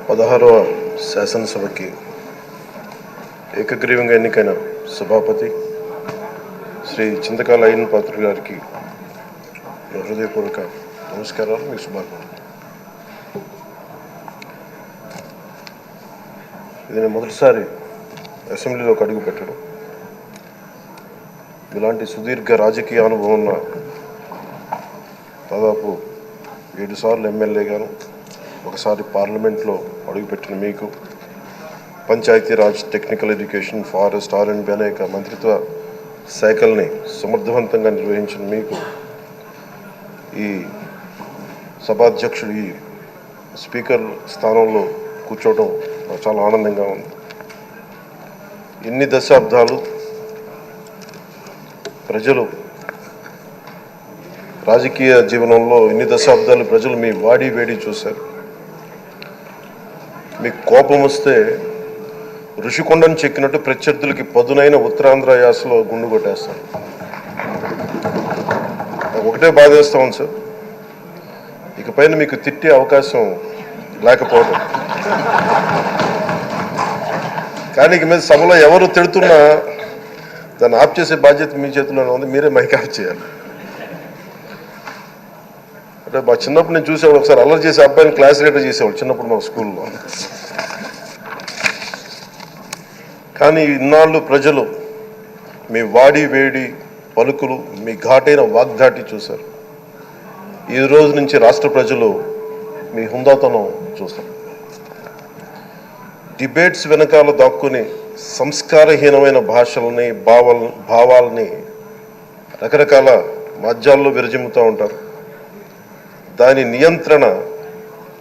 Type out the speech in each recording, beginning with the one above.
16వ శాసనసభకి ఏకగ్రీవంగా ఎన్నికైన సభాపతి శ్రీ చింతకాల అయ్యన్న పాత్రుడు గారికి హృదయపూర్వక నమస్కారాలు, మీకు శుభాకాంక్షలు. ఇది నేను మొదటిసారి అసెంబ్లీలోకి అడుగు పెట్టడం. ఇలాంటి సుదీర్ఘ రాజకీయ అనుభవం ఉన్న దాదాపు 7 సార్లు ఎమ్మెల్యేగాను, ఒకసారి పార్లమెంట్లో అడుగుపెట్టిన మీకు, Panchayati Raj, technical education, forest, R&B అనేక మంత్రిత్వ శాఖల్ని సమర్థవంతంగా నిర్వహించిన మీకు ఈ సభాధ్యక్షుడు, ఈ స్పీకర్ స్థానంలో కూర్చోవడం నాకు చాలా ఆనందంగా ఉంది. ఇన్ని దశాబ్దాలు ప్రజలు రాజకీయ జీవనంలో ఇన్ని దశాబ్దాలు ప్రజలు మీ వాడి వేడి చూశారు. మీకు కోపం వస్తే ఋషికొండను చెక్కినట్టు ప్రత్యర్థులకి పదునైన ఉత్తరాంధ్ర యాసలో గుండు కొట్టేస్తారు. ఒకటే బాధేస్తా ఉంది సార్, ఇకపైన మీకు తిట్టే అవకాశం లేకపోవడం. కానీ ఇక మీద సభలో ఎవరు తిడుతున్నా దాన్ని ఆఫ్ చేసే బాధ్యత మీ చేతిలోనే ఉంది. మీరే మైక్ ఆఫ్ చేయాలి. అంటే మా చిన్నప్పుడు నేను చూసేవాడు, ఒకసారి అల్లరి చేసే అబ్బాయిని క్లాస్ లీడర్ చేసేవాడు చిన్నప్పుడు మా స్కూల్లో. కానీ ఇన్నాళ్ళు ప్రజలు మీ వాడి వేడి పలుకులు, మీ ఘాటైన వాగ్దాటి చూశారు. ఈ రోజు నుంచి రాష్ట్ర ప్రజలు మీ హుందాతనం చూస్తారు. డిబేట్స్ వెనకాల దాక్కుని సంస్కారహీనమైన భాషల్ని, భావాలని రకరకాల మాధ్యాల్లో విరజిమ్ముతూ ఉంటారు. దాని నియంత్రణ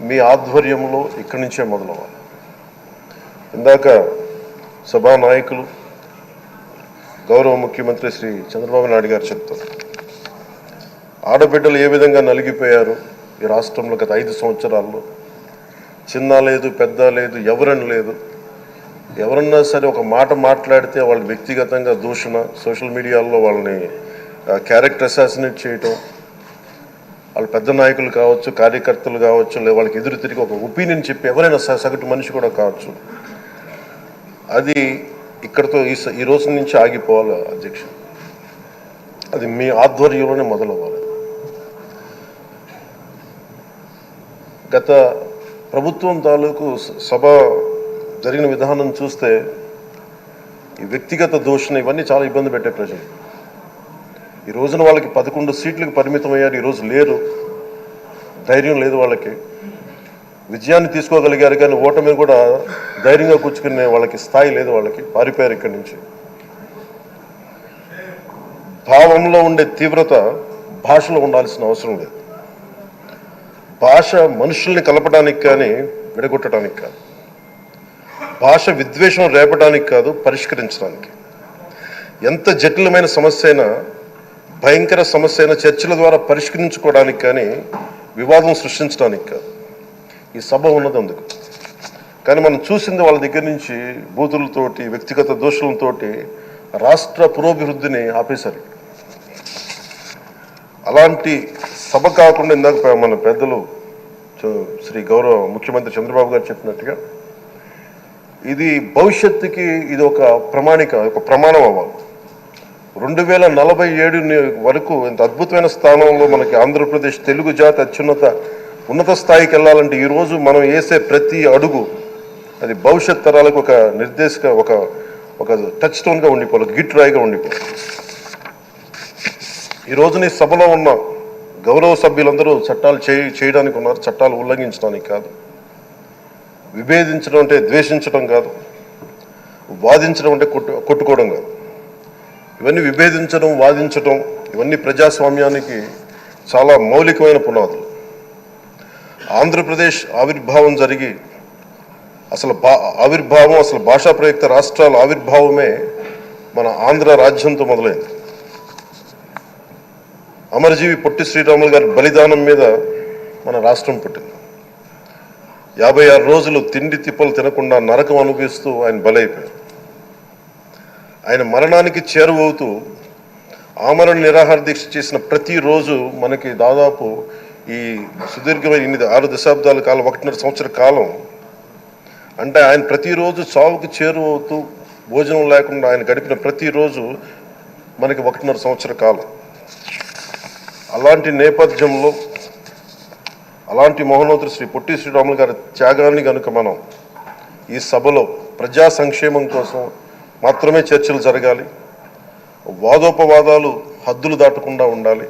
మీ ఆధ్వర్యంలో ఇక్కడి నుంచే మొదలవ్వాలి. ఇందాక సభానాయకులు, గౌరవ ముఖ్యమంత్రి శ్రీ చంద్రబాబు నాయుడు గారు చెప్తారు, ఆడబిడ్డలు ఏ విధంగా నలిగిపోయారు ఈ రాష్ట్రంలో గత 5 సంవత్సరాల్లో. చిన్న లేదు, పెద్ద లేదు, ఎవరని లేదు. ఎవరన్నా సరే ఒక మాట మాట్లాడితే వాళ్ళు వ్యక్తిగతంగా దూషణ, సోషల్ మీడియాలో వాళ్ళని క్యారెక్టర్ అసాసినేట్ చేయటం, వాళ్ళు పెద్ద నాయకులు కావచ్చు, కార్యకర్తలు కావచ్చు, లేదా వాళ్ళకి ఎదురు తిరిగి ఒక ఒపీనియన్ చెప్పి ఎవరైనా సగటు మనిషి కూడా కావచ్చు, అది ఇక్కడితో ఈ రోజు నుంచి ఆగిపోవాలి అధ్యక్ష. అది మీ ఆధ్వర్యంలోనే మొదలవ్వాలి. గత ప్రభుత్వం తాలూకు సభ జరిగిన విధానం చూస్తే ఈ వ్యక్తిగత దూషణ ఇవన్నీ చాలా ఇబ్బంది పెట్టే ప్రజలు. ఈ రోజున వాళ్ళకి 11 సీట్లకు పరిమితం అయ్యారు, ఈరోజు లేరు, ధైర్యం లేదు వాళ్ళకి. విజయాన్ని తీసుకోగలిగారు కానీ ఓటమిని కూడా ధైర్యంగా కూర్చుకునే వాళ్ళకి స్థాయి లేదు, వాళ్ళకి పారిపోయారు ఇక్కడి నుంచి. భావంలో ఉండే తీవ్రత భాషలో ఉండాల్సిన అవసరం లేదు. భాష మనుషుల్ని కలపడానికి కానీ విడగొట్టడానికి కాదు. భాష విద్వేషం రేపడానికి కాదు, పరిష్కరించడానికి. ఎంత జటిలమైన సమస్య అయినా, భయంకర సమస్య అయినా చర్చల ద్వారా పరిష్కరించుకోవడానికి కానీ వివాదం సృష్టించడానికి కాదు. ఈ సభ ఉన్నది అందుకు. కానీ మనం చూసింది వాళ్ళ దగ్గర నుంచి బూతులతోటి, వ్యక్తిగత దోషులతోటి రాష్ట్ర పురోభివృద్ధిని ఆపేశారు. అలాంటి సభ కాకుండా ఇందాక మన పెద్దలు శ్రీ గౌరవ ముఖ్యమంత్రి చంద్రబాబు గారు చెప్పినట్టుగా ఇది భవిష్యత్తుకి ఇది ఒక ప్రమాణం అవ్వాలి. 2047 వరకు ఇంత అద్భుతమైన స్థానంలో మనకి ఆంధ్రప్రదేశ్ తెలుగు జాతి ఉన్నత స్థాయికి వెళ్ళాలంటే ఈరోజు మనం వేసే ప్రతి అడుగు అది భవిష్యత్ తరాలకు ఒక నిర్దేశక, ఒక టచ్ స్టోన్గా ఉండిపోవాలి, గిట్ రాయిగా ఉండిపోవాలి. ఈ రోజున ఈ సభలో ఉన్న గౌరవ సభ్యులందరూ చట్టాలు చేయడానికి ఉన్నారు, చట్టాలు ఉల్లంఘించడానికి కాదు. విభేదించడం అంటే ద్వేషించడం కాదు, వాదించడం అంటే కొట్టుకోవడం కాదు. ఇవన్నీ విభేదించడం, వాదించడం ఇవన్నీ ప్రజాస్వామ్యానికి చాలా మౌలికమైన పునాదులు. ఆంధ్రప్రదేశ్ ఆవిర్భావం జరిగి అసలు భాషా ప్రయుక్త రాష్ట్రాల ఆవిర్భావమే మన ఆంధ్ర రాజ్యంతో మొదలైంది. అమరజీవి పొట్టి శ్రీరాములు గారి బలిదానం మీద మన రాష్ట్రం పుట్టింది. 56 రోజులు తిండి తిప్పలు తినకుండా నరకం అనుభవిస్తూ ఆయన బలైపోయారు. ఆయన మరణానికి చేరువవుతూ ఆమరణ నిరాహార దీక్ష చేసిన ప్రతిరోజు మనకి దాదాపు ఈ సుదీర్ఘమైన 6 దశాబ్దాల కాలం, 1.5 సంవత్సర కాలం అంటే ఆయన ప్రతిరోజు చావుకు చేరువవుతూ భోజనం లేకుండా ఆయన గడిపిన ప్రతిరోజు మనకి 1.5 సంవత్సర కాలం. అలాంటి నేపథ్యంలో అలాంటి మహోన్నతుడు శ్రీ పొట్టి శ్రీరాములు గారి త్యాగాన్ని కనుక మనం ఈ సభలో ప్రజా సంక్షేమం కోసం మాత్రమే చర్చలు జరగాలి, వాదోపవాదాలు హద్దులు దాటకుండా ఉండాలి,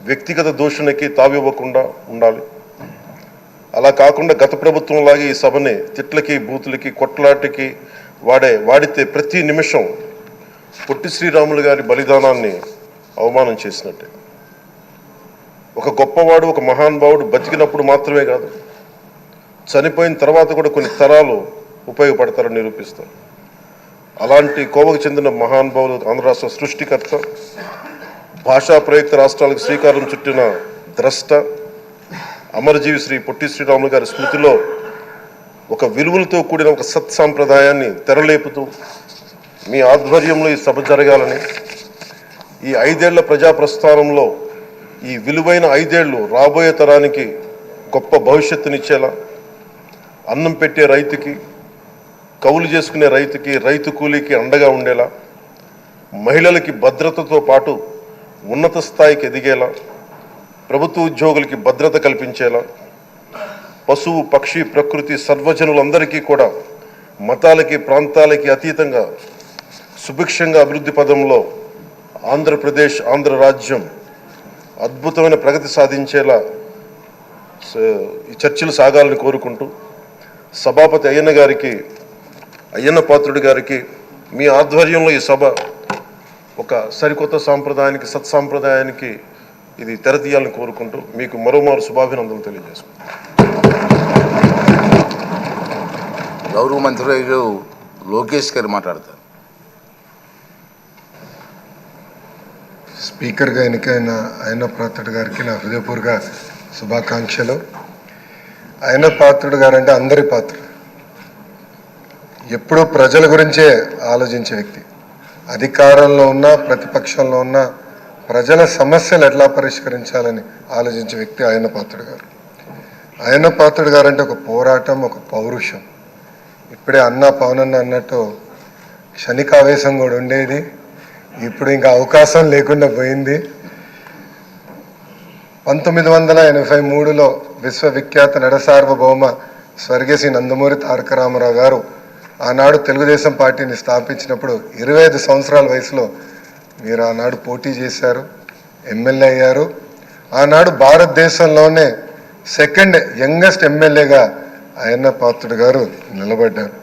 వ్యక్తిగత దూషణకి తావివ్వకుండా ఉండాలి. అలా కాకుండా గత ప్రభుత్వంలాగే ఈ సభని తిట్లకి బూతులకి కొట్లాటికి వాడితే ప్రతి నిమిషం పొట్టి శ్రీరాములు గారి బలిదానాన్ని అవమానం చేసినట్టే. ఒక గొప్పవాడు, ఒక మహానుభావుడు బతికినప్పుడు మాత్రమే కాదు, చనిపోయిన తర్వాత కూడా కొన్ని తరాలు ఉపయోగపడతారని నిరూపిస్తారు. అలాంటి కోవకు చెందిన మహానుభావులు ఆంధ్ర రాష్ట్ర సృష్టికర్త, భాషా ప్రయుక్త రాష్ట్రాలకు శ్రీకారం చుట్టిన ద్రష్ట, అమరజీవి శ్రీ పొట్టి శ్రీరాములు గారి స్మృతిలో ఒక విలువలతో కూడిన ఒక సత్సాంప్రదాయాన్ని తెరలేపుతూ మీ ఆధ్వర్యంలో ఈ సభ జరగాలని, ఈ 5 ఏళ్ల ప్రజా ప్రస్థానంలో ఈ విలువైన 5 ఏళ్ళు రాబోయే తరానికి గొప్ప భవిష్యత్తునిచ్చేలా, అన్నం పెట్టే రైతుకి, కౌలు చేసుకునే రైతుకి, రైతు కూలీకి అండగా ఉండేలా, మహిళలకి భద్రతతో పాటు ఉన్నత స్థాయికి ఎదిగేలా, ప్రభుత్వ ఉద్యోగులకి భద్రత కల్పించేలా, పశువు పక్షి ప్రకృతి సర్వజనులందరికీ కూడా మతాలకి ప్రాంతాలకి అతీతంగా సుభిక్షంగా అభివృద్ధి పదంలో ఆంధ్రప్రదేశ్, ఆంధ్ర రాజ్యం అద్భుతమైన ప్రగతి సాధించేలా ఈ చర్చలు సాగాలని కోరుకుంటూ, సభాపతి అయ్యన్న పాత్రుడి గారికి మీ ఆధ్వర్యంలో ఈ సభ ఒక సరికొత్త సాంప్రదాయానికి, సత్సాంప్రదాయానికి ఇది తెరతీయాలని కోరుకుంటూ మీకు మరోమారు శుభాభినందనలు తెలియజేసుకుంటాను. గౌరవ మంత్రి లోకేష్ గారు మాట్లాడతారు. స్పీకర్గా ఎన్నికైన అయ్యన్న పాత్రుడు గారికి నా హృదయపూర్వక శుభాకాంక్షలు. అయ్యన్న పాత్రుడు గారు అంటే అందరి పాత్రుడు, ఎప్పుడూ ప్రజల గురించే ఆలోచించే వ్యక్తి. అధికారంలో ఉన్నా ప్రతిపక్షంలో ఉన్న ప్రజల సమస్యలు ఎట్లా పరిష్కరించాలని ఆలోచించే వ్యక్తి అయ్యన్న పాత్రుడు గారు. అయ్యన్న పాత్రుడు గారు అంటే ఒక పోరాటం, ఒక పౌరుషం. ఇప్పుడే పవనన్న అన్నట్టు క్షణికావేశం కూడా ఉండేది, ఇప్పుడు ఇంకా అవకాశం లేకుండా పోయింది. 1983లో విశ్వవిఖ్యాత నడసార్వభౌమ స్వర్గీయ నందమూరి తారక రామారావు గారు ఆనాడు తెలుగుదేశం పార్టీని స్థాపించినప్పుడు 25 సంవత్సరాల వయసులో మీరు ఆనాడు పోటీ చేశారు, ఎమ్మెల్యే అయ్యారు. ఆనాడు భారతదేశంలోనే సెకండ్ యంగెస్ట్ ఎమ్మెల్యేగా అయ్యన్న పాత్రుడు గారు నిలబడ్డారు.